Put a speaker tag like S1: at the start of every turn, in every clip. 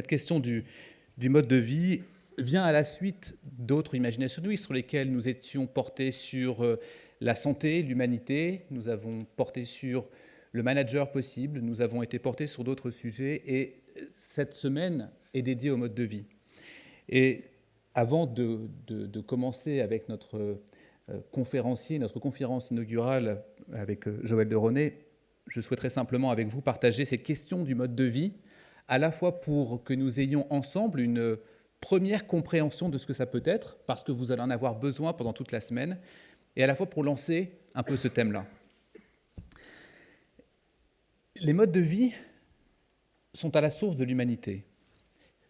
S1: cette question du mode de vie vient à la suite d'autres Imagination Week sur lesquels nous étions portés sur la santé, l'humanité, nous avons porté sur le manager possible, nous avons été portés sur d'autres sujets, et cette semaine est dédiée au mode de vie. Et avant de commencer avec notre conférencier, notre conférence inaugurale avec Joël de Ronet, je souhaiterais simplement avec vous partager cette question du mode de vie, à la fois pour que nous ayons ensemble une première compréhension de ce que ça peut être, parce que vous allez en avoir besoin pendant toute la semaine, et à la fois pour lancer un peu ce thème-là. Les modes de vie sont à la source de l'humanité,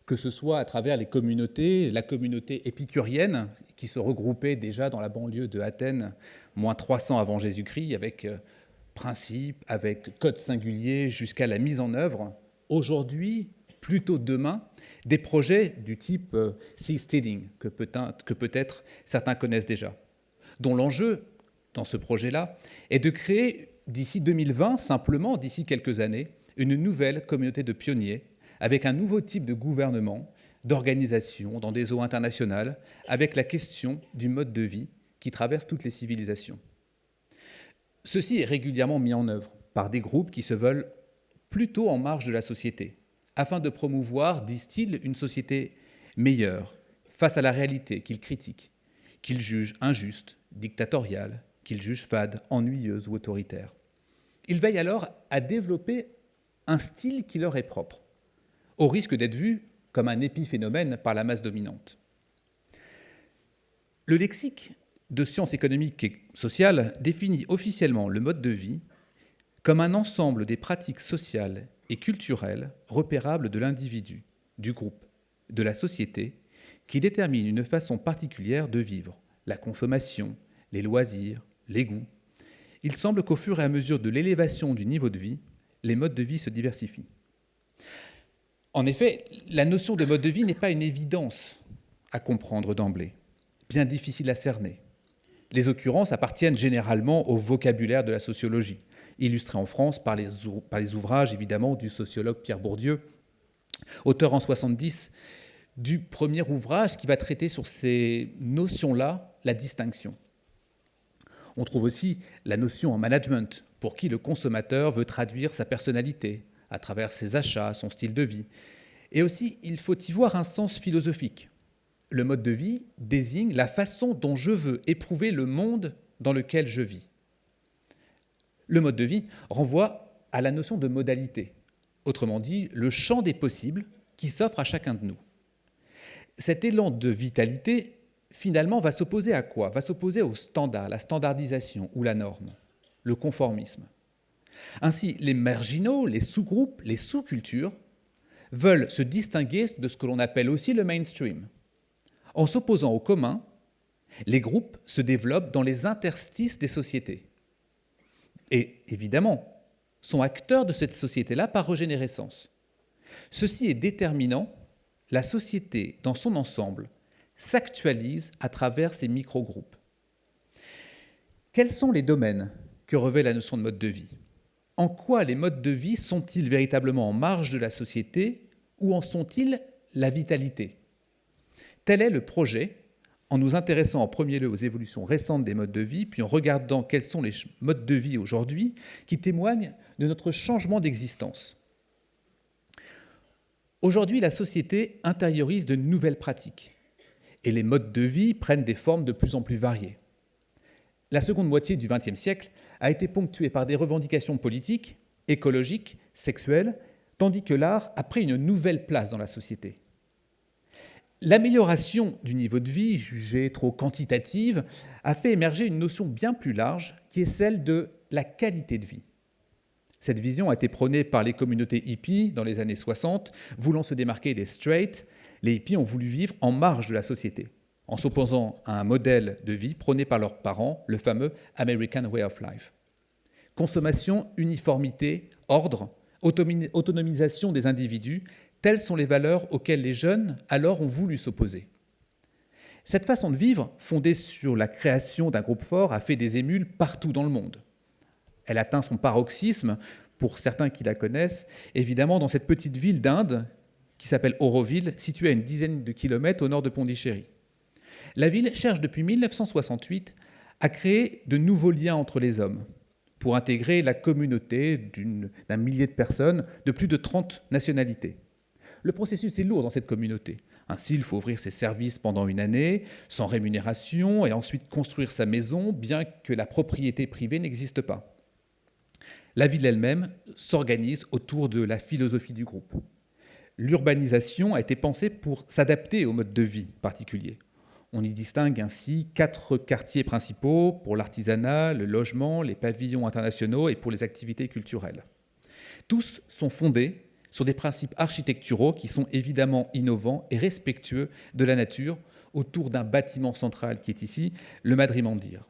S1: que ce soit à travers les communautés, la communauté épicurienne, qui se regroupait déjà dans la banlieue de Athènes, moins 300 avant Jésus-Christ, avec principes, avec codes singuliers, jusqu'à la mise en œuvre. Aujourd'hui, plutôt demain, des projets du type seasteading, que peut-être certains connaissent déjà, dont l'enjeu, dans ce projet-là, est de créer, d'ici 2020, simplement, d'ici quelques années, une nouvelle communauté de pionniers, avec un nouveau type de gouvernement, d'organisation, dans des eaux internationales, avec la question du mode de vie qui traverse toutes les civilisations. Ceci est régulièrement mis en œuvre par des groupes qui se veulent plutôt en marge de la société, afin de promouvoir, disent-ils, une société meilleure, face à la réalité qu'ils critiquent, qu'ils jugent injuste, dictatoriale, qu'ils jugent fade, ennuyeuse ou autoritaire. Ils veillent alors à développer un style qui leur est propre, au risque d'être vu comme un épiphénomène par la masse dominante. Le lexique de sciences économiques et sociales définit officiellement le mode de vie comme un ensemble des pratiques sociales et culturelles repérables de l'individu, du groupe, de la société, qui déterminent une façon particulière de vivre, la consommation, les loisirs, les goûts. Il semble qu'au fur et à mesure de l'élévation du niveau de vie, les modes de vie se diversifient. En effet, la notion de mode de vie n'est pas une évidence à comprendre d'emblée, bien difficile à cerner. Les occurrences appartiennent généralement au vocabulaire de la sociologie, illustré en France par les ouvrages, évidemment, du sociologue Pierre Bourdieu, auteur en 70 du premier ouvrage qui va traiter sur ces notions-là, la distinction. On trouve aussi la notion en management, pour qui le consommateur veut traduire sa personnalité à travers ses achats, son style de vie. Et aussi, il faut y voir un sens philosophique. Le mode de vie désigne la façon dont je veux éprouver le monde dans lequel je vis. Le mode de vie renvoie à la notion de modalité, autrement dit, le champ des possibles qui s'offre à chacun de nous. Cet élan de vitalité, finalement, va s'opposer à quoi? Va s'opposer au standard, la standardisation ou la norme, le conformisme. Ainsi, les marginaux, les sous-groupes, les sous-cultures veulent se distinguer de ce que l'on appelle aussi le mainstream. En s'opposant au commun, les groupes se développent dans les interstices des sociétés. Et évidemment, sont acteurs de cette société-là par régénérescence. Ceci est déterminant, la société dans son ensemble s'actualise à travers ces micro-groupes. Quels sont les domaines que revêt la notion de mode de vie? En quoi les modes de vie sont-ils véritablement en marge de la société ou en sont-ils la vitalité? Tel est le projet, en nous intéressant en premier lieu aux évolutions récentes des modes de vie, puis en regardant quels sont les modes de vie aujourd'hui qui témoignent de notre changement d'existence. Aujourd'hui, la société intériorise de nouvelles pratiques et les modes de vie prennent des formes de plus en plus variées. La seconde moitié du XXe siècle a été ponctuée par des revendications politiques, écologiques, sexuelles, tandis que l'art a pris une nouvelle place dans la société. L'amélioration du niveau de vie, jugée trop quantitative, a fait émerger une notion bien plus large, qui est celle de la qualité de vie. Cette vision a été prônée par les communautés hippies dans les années 60, voulant se démarquer des straights. Les hippies ont voulu vivre en marge de la société, en s'opposant à un modèle de vie prôné par leurs parents, le fameux American Way of Life. Consommation, uniformité, ordre, autonomisation des individus, telles sont les valeurs auxquelles les jeunes alors ont voulu s'opposer. Cette façon de vivre, fondée sur la création d'un groupe fort, a fait des émules partout dans le monde. Elle atteint son paroxysme, pour certains qui la connaissent, évidemment dans cette petite ville d'Inde, qui s'appelle Auroville, située à une dizaine de kilomètres au nord de Pondichéry. La ville cherche depuis 1968 à créer de nouveaux liens entre les hommes pour intégrer la communauté d'un millier de personnes de plus de 30 nationalités. Le processus est lourd dans cette communauté. Ainsi, il faut ouvrir ses services pendant une année, sans rémunération, et ensuite construire sa maison, bien que la propriété privée n'existe pas. La ville elle-même s'organise autour de la philosophie du groupe. L'urbanisation a été pensée pour s'adapter au mode de vie particulier. On y distingue ainsi 4 quartiers principaux pour l'artisanat, le logement, les pavillons internationaux et pour les activités culturelles. Tous sont fondés sur des principes architecturaux qui sont évidemment innovants et respectueux de la nature autour d'un bâtiment central qui est ici, le Madrimandir.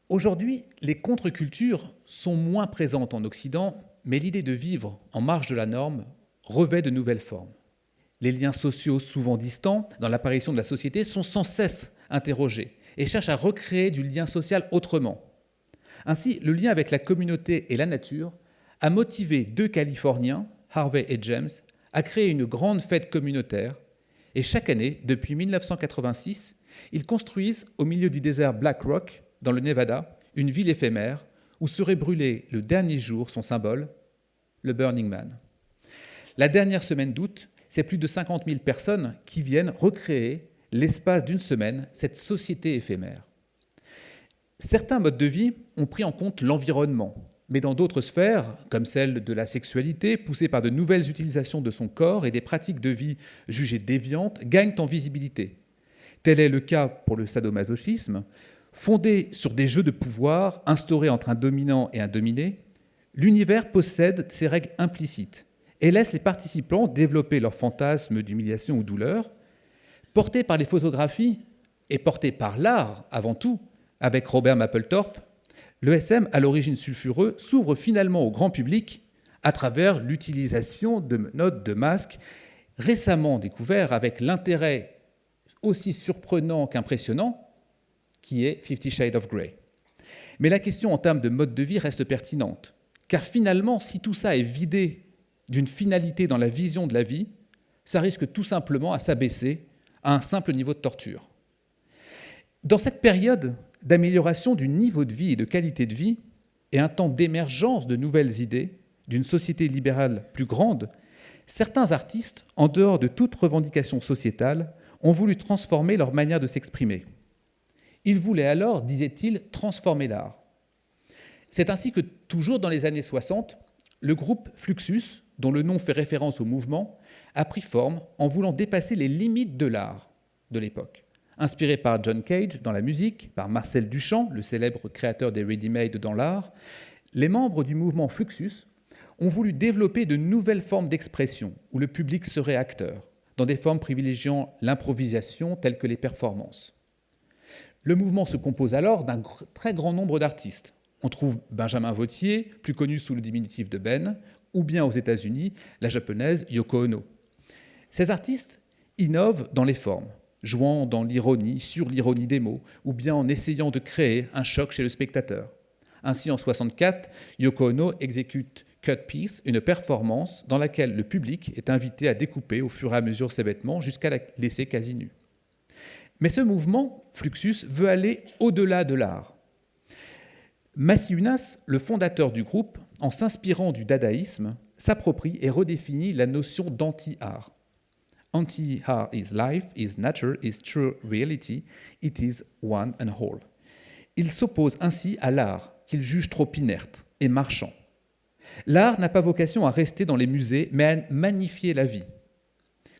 S1: Aujourd'hui, les contre-cultures sont moins présentes en Occident, mais l'idée de vivre en marge de la norme revêt de nouvelles formes. Les liens sociaux souvent distants dans l'apparition de la société sont sans cesse interrogés et cherchent à recréer du lien social autrement. Ainsi, le lien avec la communauté et la nature a motivé 2 Californiens, Harvey et James, à créer une grande fête communautaire. Et chaque année, depuis 1986, ils construisent au milieu du désert Black Rock, dans le Nevada, une ville éphémère où serait brûlé le dernier jour son symbole, le Burning Man. La dernière semaine d'août, c'est plus de 50 000 personnes qui viennent recréer l'espace d'une semaine, cette société éphémère. Certains modes de vie ont pris en compte l'environnement, mais dans d'autres sphères, comme celle de la sexualité, poussée par de nouvelles utilisations de son corps et des pratiques de vie jugées déviantes, gagnent en visibilité. Tel est le cas pour le sadomasochisme, fondé sur des jeux de pouvoir instaurés entre un dominant et un dominé. L'univers possède ses règles implicites et laisse les participants développer leurs fantasmes d'humiliation ou douleur. Porté par les photographies et porté par l'art avant tout, avec Robert Mapplethorpe, le SM, à l'origine sulfureux, s'ouvre finalement au grand public à travers l'utilisation de menottes, de masques, récemment découverts avec l'intérêt aussi surprenant qu'impressionnant, qui est 50 Shades of Grey. Mais la question en termes de mode de vie reste pertinente, car finalement, si tout ça est vidé d'une finalité dans la vision de la vie, ça risque tout simplement à s'abaisser à un simple niveau de torture. Dans cette période d'amélioration du niveau de vie et de qualité de vie, et un temps d'émergence de nouvelles idées, d'une société libérale plus grande, certains artistes, en dehors de toute revendication sociétale, ont voulu transformer leur manière de s'exprimer. Ils voulaient alors, disait-il, transformer l'art. C'est ainsi que, toujours dans les années 60, le groupe Fluxus, dont le nom fait référence au mouvement, a pris forme en voulant dépasser les limites de l'art de l'époque. Inspiré par John Cage dans la musique, par Marcel Duchamp, le célèbre créateur des ready-made dans l'art, les membres du mouvement Fluxus ont voulu développer de nouvelles formes d'expression où le public serait acteur, dans des formes privilégiant l'improvisation telles que les performances. Le mouvement se compose alors d'un très grand nombre d'artistes. On trouve Benjamin Vautier, plus connu sous le diminutif de Ben, ou bien aux États-Unis, la japonaise Yoko Ono. Ces artistes innovent dans les formes, jouant dans l'ironie, sur l'ironie des mots, ou bien en essayant de créer un choc chez le spectateur. Ainsi, en 1964, Yoko Ono exécute Cut Piece, une performance dans laquelle le public est invité à découper au fur et à mesure ses vêtements jusqu'à la laisser quasi nue. Mais ce mouvement, Fluxus, veut aller au-delà de l'art. Massi Unas, le fondateur du groupe, en s'inspirant du dadaïsme, s'approprie et redéfinit la notion d'anti-art. Anti-art is life, is nature, is true reality, it is one and whole. Il s'oppose ainsi à l'art, qu'il juge trop inerte et marchand. L'art n'a pas vocation à rester dans les musées, mais à magnifier la vie.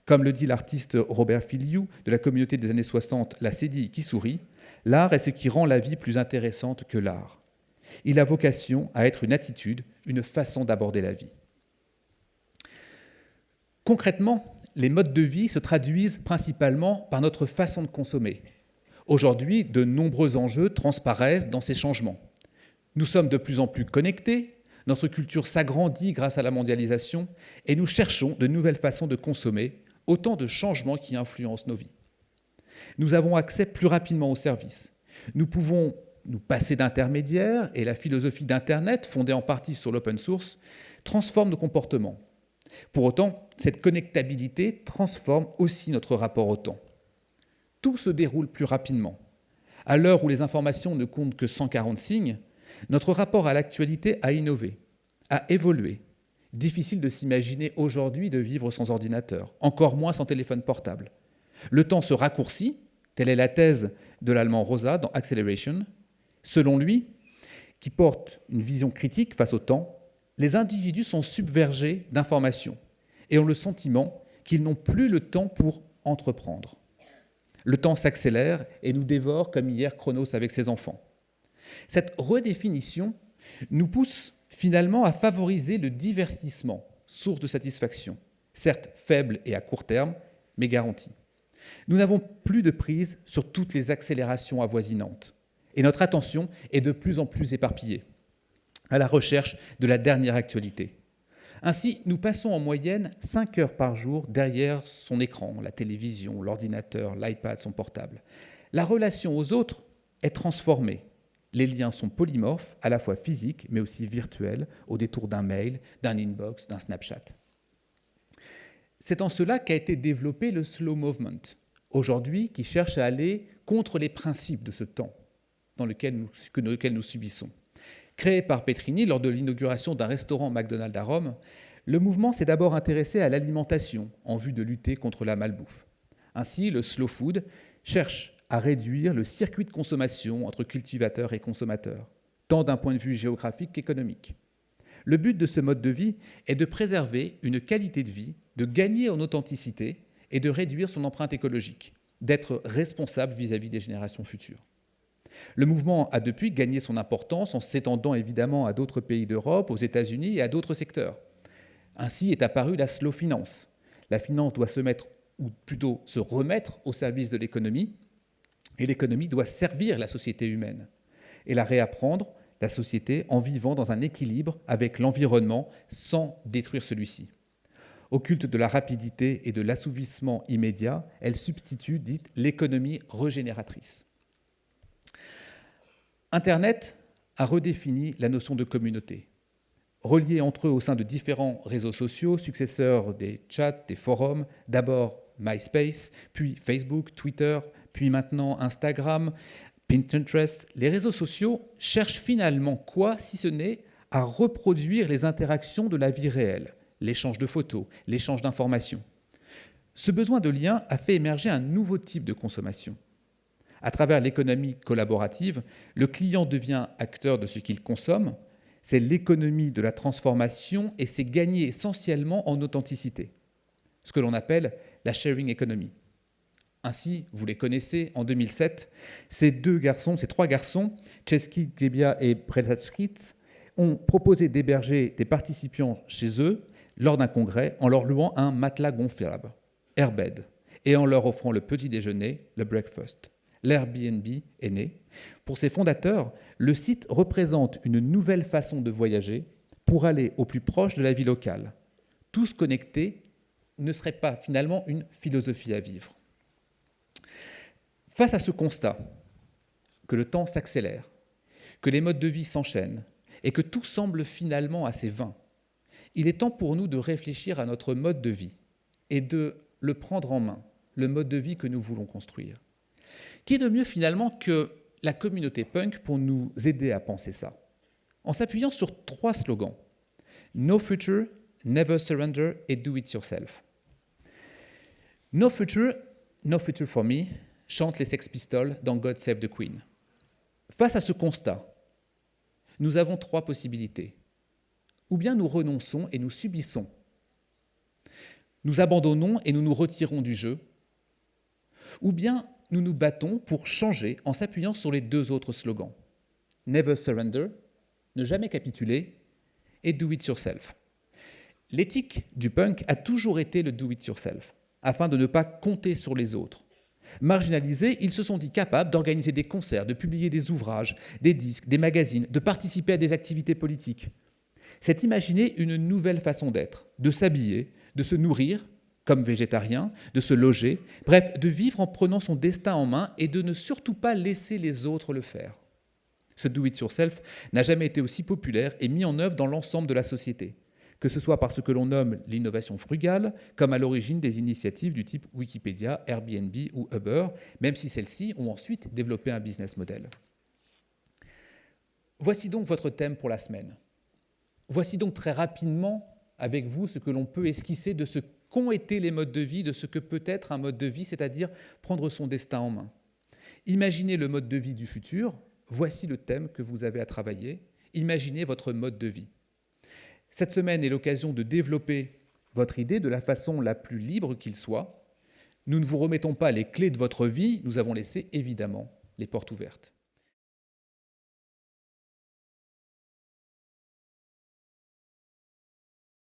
S1: Comme le dit l'artiste Robert Filiou de la communauté des années 60, La Cédille qui sourit, l'art est ce qui rend la vie plus intéressante que l'art. Il a vocation à être une attitude, une façon d'aborder la vie. Concrètement, les modes de vie se traduisent principalement par notre façon de consommer. Aujourd'hui, de nombreux enjeux transparaissent dans ces changements. Nous sommes de plus en plus connectés, notre culture s'agrandit grâce à la mondialisation et nous cherchons de nouvelles façons de consommer, autant de changements qui influencent nos vies. Nous avons accès plus rapidement aux services. Nous pouvons nous passer d'intermédiaires et la philosophie d'Internet, fondée en partie sur l'open source, transforme nos comportements. Pour autant, cette connectabilité transforme aussi notre rapport au temps. Tout se déroule plus rapidement. À l'heure où les informations ne comptent que 140 signes, notre rapport à l'actualité a innové, a évolué. Difficile de s'imaginer aujourd'hui de vivre sans ordinateur, encore moins sans téléphone portable. Le temps se raccourcit, telle est la thèse de l'allemand Rosa dans Acceleration. Selon lui, qui porte une vision critique face au temps, les individus sont submergés d'informations et ont le sentiment qu'ils n'ont plus le temps pour entreprendre. Le temps s'accélère et nous dévore comme hier Chronos avec ses enfants. Cette redéfinition nous pousse finalement à favoriser le divertissement, source de satisfaction, certes faible et à court terme, mais garanti. Nous n'avons plus de prise sur toutes les accélérations avoisinantes et notre attention est de plus en plus éparpillée, à la recherche de la dernière actualité. Ainsi, nous passons en moyenne 5 heures par jour derrière son écran, la télévision, l'ordinateur, l'iPad, son portable. La relation aux autres est transformée. Les liens sont polymorphes, à la fois physiques, mais aussi virtuels, au détour d'un mail, d'un inbox, d'un Snapchat. C'est en cela qu'a été développé le slow movement, aujourd'hui qui cherche à aller contre les principes de ce temps dans lequel nous subissons. Créé par Petrini lors de l'inauguration d'un restaurant McDonald's à Rome, le mouvement s'est d'abord intéressé à l'alimentation en vue de lutter contre la malbouffe. Ainsi, le slow food cherche à réduire le circuit de consommation entre cultivateurs et consommateurs, tant d'un point de vue géographique qu'économique. Le but de ce mode de vie est de préserver une qualité de vie, de gagner en authenticité et de réduire son empreinte écologique, d'être responsable vis-à-vis des générations futures. Le mouvement a depuis gagné son importance en s'étendant évidemment à d'autres pays d'Europe, aux États-Unis et à d'autres secteurs. Ainsi est apparue la slow finance. La finance doit se mettre, ou plutôt se remettre au service de l'économie, et l'économie doit servir la société humaine et la réapprendre, la société, en vivant dans un équilibre avec l'environnement sans détruire celui-ci. Au culte de la rapidité et de l'assouvissement immédiat, elle substitue, dite, l'économie régénératrice. Internet a redéfini la notion de communauté. Reliés entre eux au sein de différents réseaux sociaux, successeurs des chats, des forums, d'abord MySpace, puis Facebook, Twitter, puis maintenant Instagram, Pinterest, les réseaux sociaux cherchent finalement quoi, si ce n'est à reproduire les interactions de la vie réelle, l'échange de photos, l'échange d'informations. Ce besoin de lien a fait émerger un nouveau type de consommation. À travers l'économie collaborative, le client devient acteur de ce qu'il consomme. C'est l'économie de la transformation et c'est gagner essentiellement en authenticité, ce que l'on appelle la sharing economy. Ainsi, vous les connaissez, en 2007, ces trois garçons, Chesky, Gebia et Prelsaskrit, ont proposé d'héberger des participants chez eux lors d'un congrès en leur louant un matelas gonflable, Airbed, et en leur offrant le petit déjeuner, le breakfast. L'Airbnb est né. Pour ses fondateurs, le site représente une nouvelle façon de voyager pour aller au plus proche de la vie locale. Tous connectés ne serait pas finalement une philosophie à vivre. Face à ce constat, que le temps s'accélère, que les modes de vie s'enchaînent et que tout semble finalement assez vain, il est temps pour nous de réfléchir à notre mode de vie et de le prendre en main, le mode de vie que nous voulons construire. Qui est de mieux finalement que la communauté punk pour nous aider à penser ça, en s'appuyant sur 3 slogans. No future, never surrender et do it yourself. No future for me, chantent les Sex Pistols dans God Save the Queen. Face à ce constat, nous avons 3 possibilités. Ou bien nous renonçons et nous subissons. Nous abandonnons et nous nous retirons du jeu. Ou bien nous nous battons pour changer en s'appuyant sur les 2 autres slogans. Never surrender, ne jamais capituler, et do it yourself. L'éthique du punk a toujours été le do it yourself, afin de ne pas compter sur les autres. Marginalisés, ils se sont dit capables d'organiser des concerts, de publier des ouvrages, des disques, des magazines, de participer à des activités politiques. C'est imaginer une nouvelle façon d'être, de s'habiller, de se nourrir, comme végétarien, de se loger, bref, de vivre en prenant son destin en main et de ne surtout pas laisser les autres le faire. Ce do-it-yourself n'a jamais été aussi populaire et mis en œuvre dans l'ensemble de la société. que ce soit par ce que l'on nomme l'innovation frugale, comme à l'origine des initiatives du type Wikipédia, Airbnb ou Uber, même si celles-ci ont ensuite développé un business model. Voici donc votre thème pour la semaine. Voici donc très rapidement avec vous ce que l'on peut esquisser de ce qu'ont été les modes de vie, de ce que peut être un mode de vie, c'est-à-dire prendre son destin en main. Imaginez le mode de vie du futur, voici le thème que vous avez à travailler. Imaginez votre mode de vie. Cette semaine est l'occasion de développer votre idée de la façon la plus libre qu'il soit. Nous ne vous remettons pas les clés de votre vie, nous avons laissé évidemment les portes ouvertes.